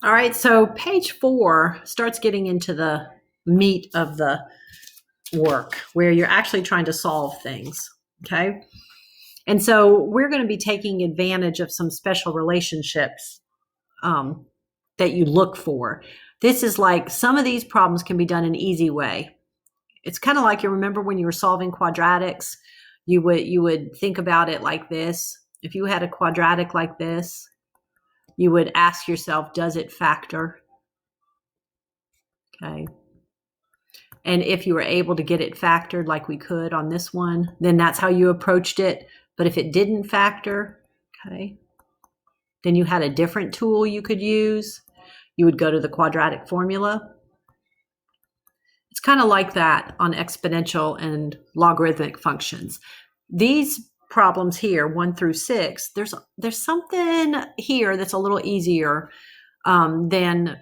All right, so page 4 starts getting into the meat of the work where you're actually trying to solve things, okay? And so we're going to be taking advantage of some special relationships that you look for. This is like some of these problems can be done an easy way. It's kind of like, you remember when you were solving quadratics, you would think about it like this. If you had a quadratic like this, you would ask yourself, does it factor? Okay. And if you were able to get it factored like we could on this one, then that's how you approached it. But if it didn't factor, okay, then you had a different tool you could use. You would go to the quadratic formula. It's kind of like that on exponential and logarithmic functions. These problems here, 1 through 6, there's something here that's a little easier than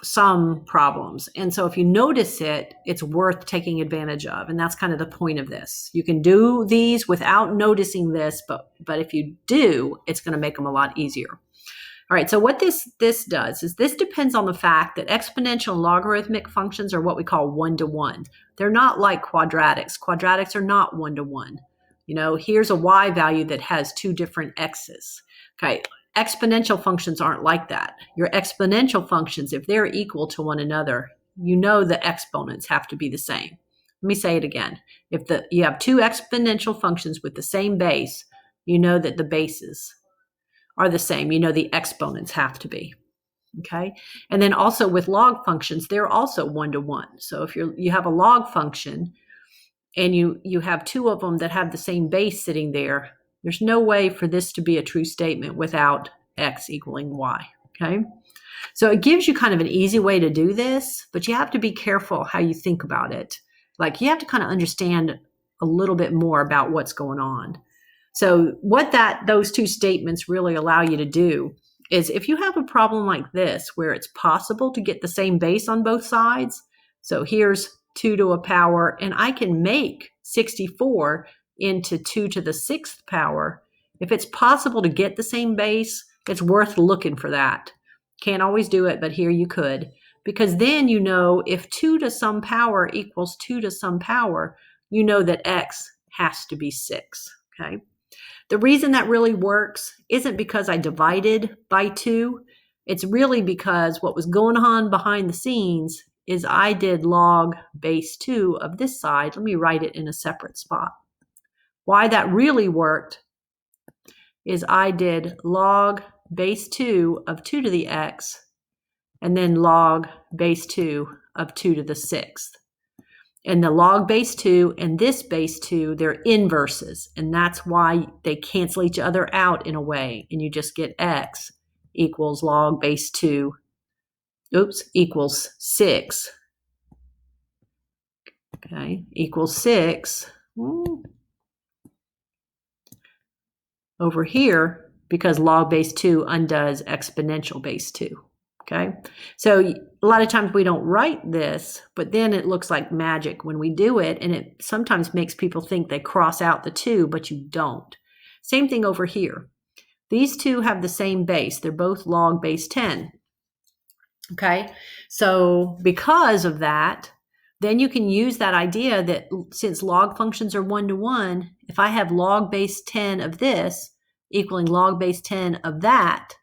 some problems. And so if you notice it, it's worth taking advantage of. And that's kind of the point of this. You can do these without noticing this, but if you do, it's going to make them a lot easier. All right, so what this does is this depends on the fact that exponential and logarithmic functions are what we call one-to-one. They're not like quadratics. Quadratics are not one-to-one. You know, here's a y value that has 2 different x's. Okay, exponential functions aren't like that. Your exponential functions, if they're equal to one another, you know the exponents have to be the same. Let me say it again. If you have 2 exponential functions with the same base, you know that the bases are the same. You know the exponents have to be. Okay. And then also with log functions, they're also one-to-one. So if you have a log function and you have 2 of them that have the same base sitting there, there's no way for this to be a true statement without x equaling y. Okay. So it gives you kind of an easy way to do this, but you have to be careful how you think about it. Like, you have to kind of understand a little bit more about what's going on. So what those 2 statements really allow you to do is, if you have a problem like this where it's possible to get the same base on both sides, so here's 2 to a power, and I can make 64 into 2 to the 6th power. If it's possible to get the same base, it's worth looking for that. Can't always do it, but here you could, because then you know if 2 to some power equals 2 to some power, you know that x has to be 6, okay? The reason that really works isn't because I divided by 2. It's really because what was going on behind the scenes is I did log base 2 of this side. Let me write it in a separate spot. Why that really worked is I did log base 2 of 2 to the x, and then log base 2 of 2 to the 6th. And the log base 2 and this base 2, they're inverses. And that's why they cancel each other out in a way. And you just get x equals log base 2, equals 6. Okay, equals 6 over here, because log base 2 undoes exponential base 2. Okay, so a lot of times we don't write this, but then it looks like magic when we do it, and it sometimes makes people think they cross out the 2, but you don't. Same thing over here. These 2 have the same base. They're both log base 10. Okay, so because of that, then you can use that idea that since log functions are one-to-one, if I have log base 10 of this equaling log base 10 of that,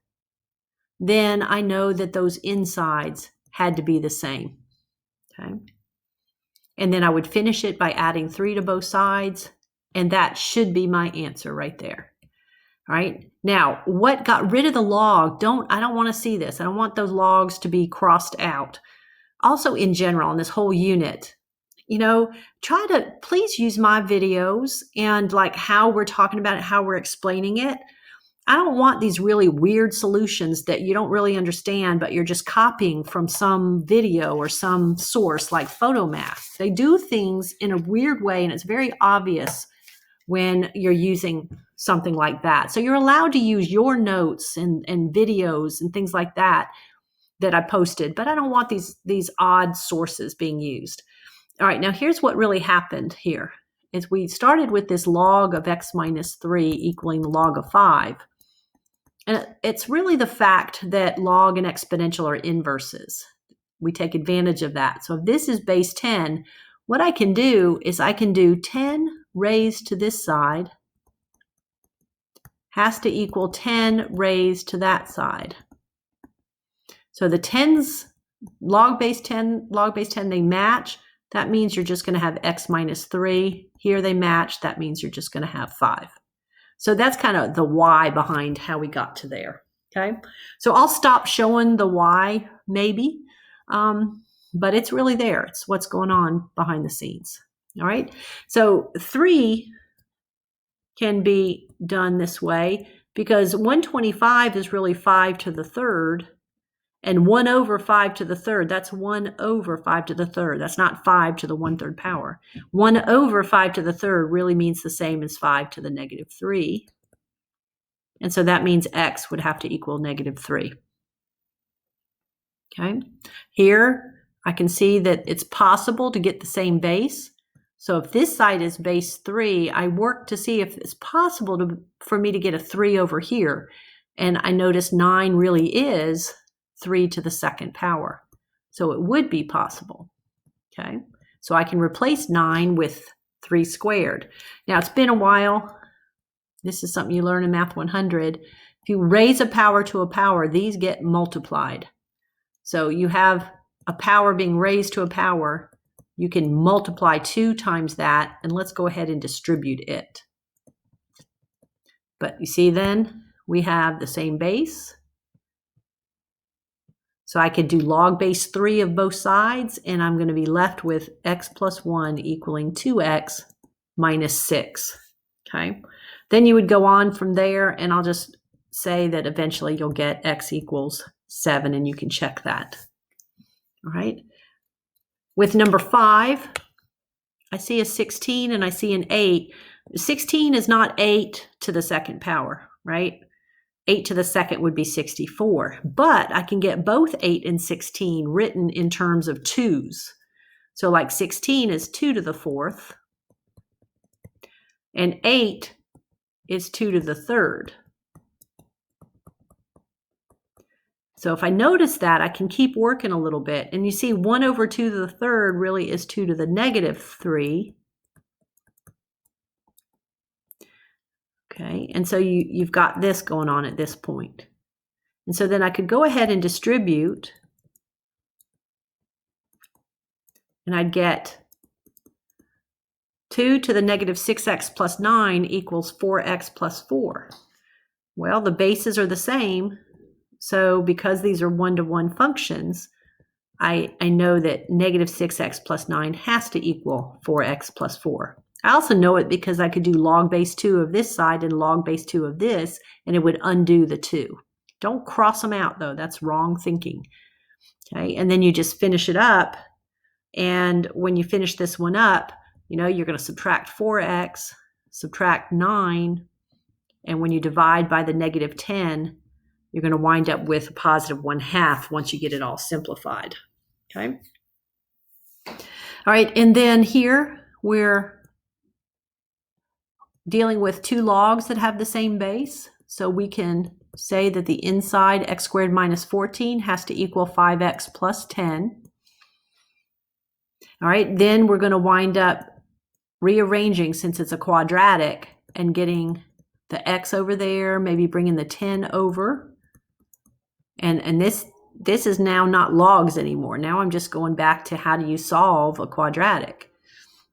then I know that those insides had to be the same. Okay. And then I would finish it by adding 3 to both sides, and that should be my answer right there. All right. Now, what got rid of the log? I don't want to see this. I don't want those logs to be crossed out. Also, in general, in this whole unit, try to please use my videos and like how we're talking about it, how we're explaining it. I don't want these really weird solutions that you don't really understand, but you're just copying from some video or some source like Photomath. They do things in a weird way, and it's very obvious when you're using something like that. So you're allowed to use your notes and videos and things like that I posted, but I don't want these odd sources being used. All right, now here's what really happened here. Is we started with this log of x minus 3 equaling the log of 5. And it's really the fact that log and exponential are inverses. We take advantage of that. So if this is base 10, what I can do is I can do 10 raised to this side has to equal 10 raised to that side. So the 10s, log base 10, they match. That means you're just going to have x minus 3. Here they match. That means you're just going to have 5. So that's kind of the why behind how we got to there. Okay, so I'll stop showing the why maybe, but it's really there. It's what's going on behind the scenes. All right, so 3 can be done this way because 125 is really 5 to the third, and 1 over 5 to the third, that's 1 over 5 to the third. That's not 5 to the 1/3 power. 1 over 5 to the third really means the same as 5 to the negative 3. And so that means x would have to equal negative 3. Okay, here I can see that it's possible to get the same base. So if this side is base 3, I work to see if it's possible for me to get a 3 over here. And I notice 9 really is 3 to the 2nd power. So it would be possible. Okay, so I can replace 9 with 3 squared. Now it's been a while. This is something you learn in Math 100. If you raise a power to a power, these get multiplied. So you have a power being raised to a power. You can multiply 2 times that, and let's go ahead and distribute it. But you see then, we have the same base. So I could do log base 3 of both sides, and I'm going to be left with x plus 1 equaling 2x minus 6. Okay. Then you would go on from there, and I'll just say that eventually you'll get x equals 7, and you can check that. All right. With number 5, I see a 16 and I see an 8. 16 is not 8 to the 2nd power, right? 8 to the 2nd would be 64. But I can get both 8 and 16 written in terms of 2s. So like 16 is 2 to the 4th, and 8 is 2 to the 3rd. So if I notice that, I can keep working a little bit. And you see 1 over 2 to the 3rd really is 2 to the negative 3. Okay, and so you've got this going on at this point. And so then I could go ahead and distribute, and I'd get 2 to the negative 6x plus 9 equals 4x plus 4. Well, the bases are the same. So because these are one-to-one functions, I know that negative 6x plus 9 has to equal 4x plus 4. I also know it because I could do log base 2 of this side and log base 2 of this, and it would undo the 2. Don't cross them out, though. That's wrong thinking. Okay, and then you just finish it up. And when you finish this one up, you're going to subtract 4x, subtract 9, and when you divide by the negative 10, you're going to wind up with a positive 1/2 once you get it all simplified. Okay. All right, and then here we're dealing with 2 logs that have the same base. So we can say that the inside x squared minus 14 has to equal 5x plus 10. All right, then we're going to wind up rearranging, since it's a quadratic, and getting the x over there, maybe bringing the 10 over. And this is now not logs anymore. Now I'm just going back to how do you solve a quadratic.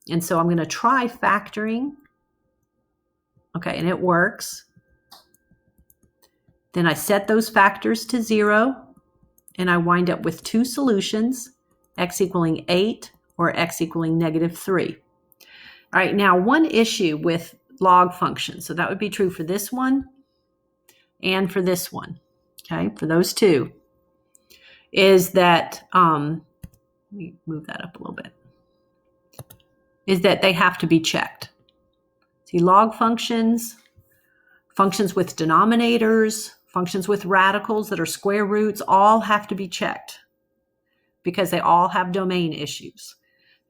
And so I'm going to try factoring. Okay, and it works. Then I set those factors to 0, and I wind up with 2 solutions, x equaling 8 or x equaling negative 3. All right, now one issue with log functions, so that would be true for this one and for this one, okay, for those two, is that, let me move that up a little bit, is that they have to be checked. See, log functions, functions with denominators, functions with radicals that are square roots, all have to be checked because they all have domain issues.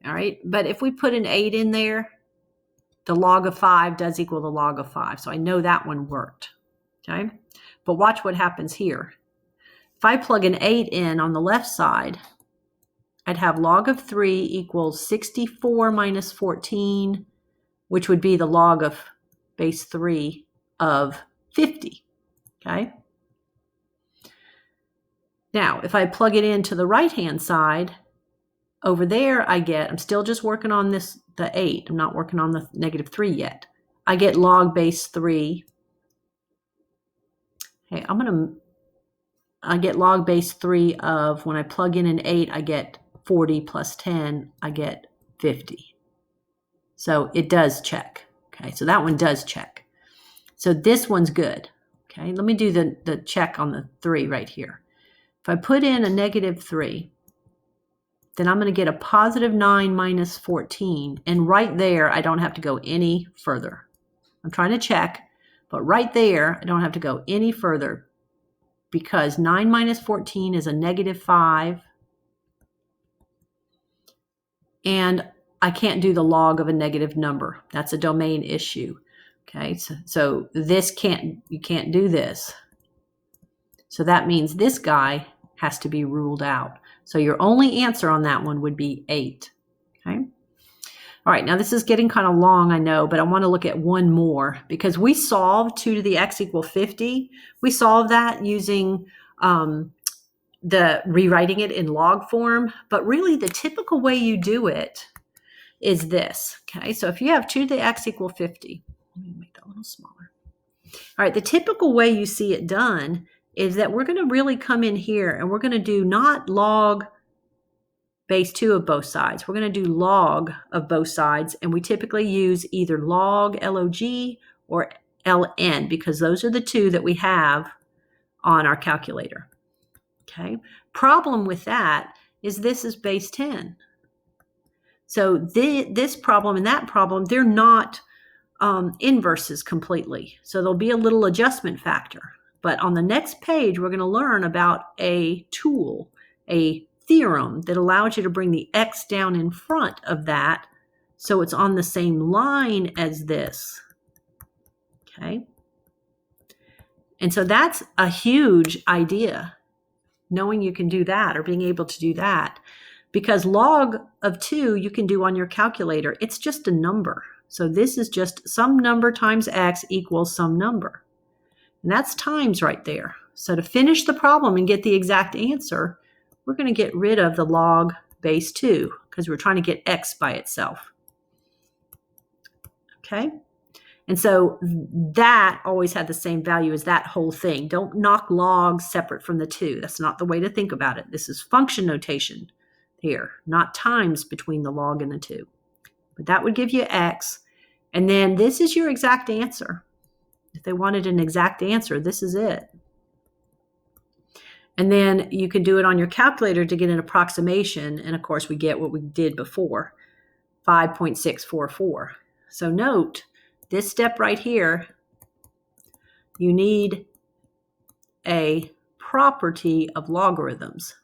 All right, but if we put an 8 in there, the log of 5 does equal the log of 5. So I know that one worked, okay? But watch what happens here. If I plug an 8 in on the left side, I'd have log of 3 equals 64 minus 14, which would be the log of base 3 of 50, okay? Now, if I plug it into the right-hand side, over there I get, I'm still just working on this, the 8. I'm not working on the negative 3 yet. I get log base 3. Okay, I get log base 3 of, when I plug in an 8, I get 40 plus 10, I get 50. So it does check. Okay, so that one does check. So this one's good. Okay, let me do the check on the 3 right here. If I put in a negative 3, then I'm going to get a positive 9 minus 14. And right there, I don't have to go any further. I'm trying to check, but right there, I don't have to go any further because 9 minus 14 is a negative 5. And I can't do the log of a negative number. That's a domain issue. Okay, so this you can't do this. So that means this guy has to be ruled out. So your only answer on that one would be 8. Okay. All right, now this is getting kind of long, I know, but I want to look at one more because we solved 2 to the x equal 50. We solved that using rewriting it in log form, but really the typical way you do it is this. Okay, so if you have 2 to the x equal 50, let me make that a little smaller. All right, the typical way you see it done is that we're going to really come in here and we're going to do not log base 2 of both sides. We're going to do log of both sides, and we typically use either log or ln because those are the 2 that we have on our calculator. Okay. Problem with that is this is base 10. So this problem and that problem, they're not inverses completely. So there'll be a little adjustment factor. But on the next page, we're going to learn about a tool, a theorem that allows you to bring the x down in front of that so it's on the same line as this. Okay. And so that's a huge idea, knowing you can do that or being able to do that, because log of 2 you can do on your calculator. It's just a number. So this is just some number times x equals some number. And that's times right there. So to finish the problem and get the exact answer, we're going to get rid of the log base 2 because we're trying to get x by itself. Okay? And so that always had the same value as that whole thing. Don't knock logs separate from the 2. That's not the way to think about it. This is function notation here, not times between the log and the 2. But that would give you x. And then this is your exact answer. If they wanted an exact answer, this is it. And then you can do it on your calculator to get an approximation. And of course, we get what we did before, 5.644. So note, this step right here, you need a property of logarithms.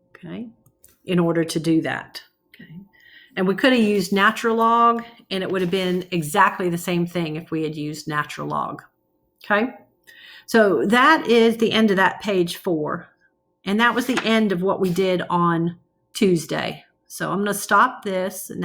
Okay, in order to do that. Okay. And we could have used natural log, and it would have been exactly the same thing if we had used natural log. Okay, so that is the end of that page 4. And that was the end of what we did on Tuesday. So I'm going to stop this.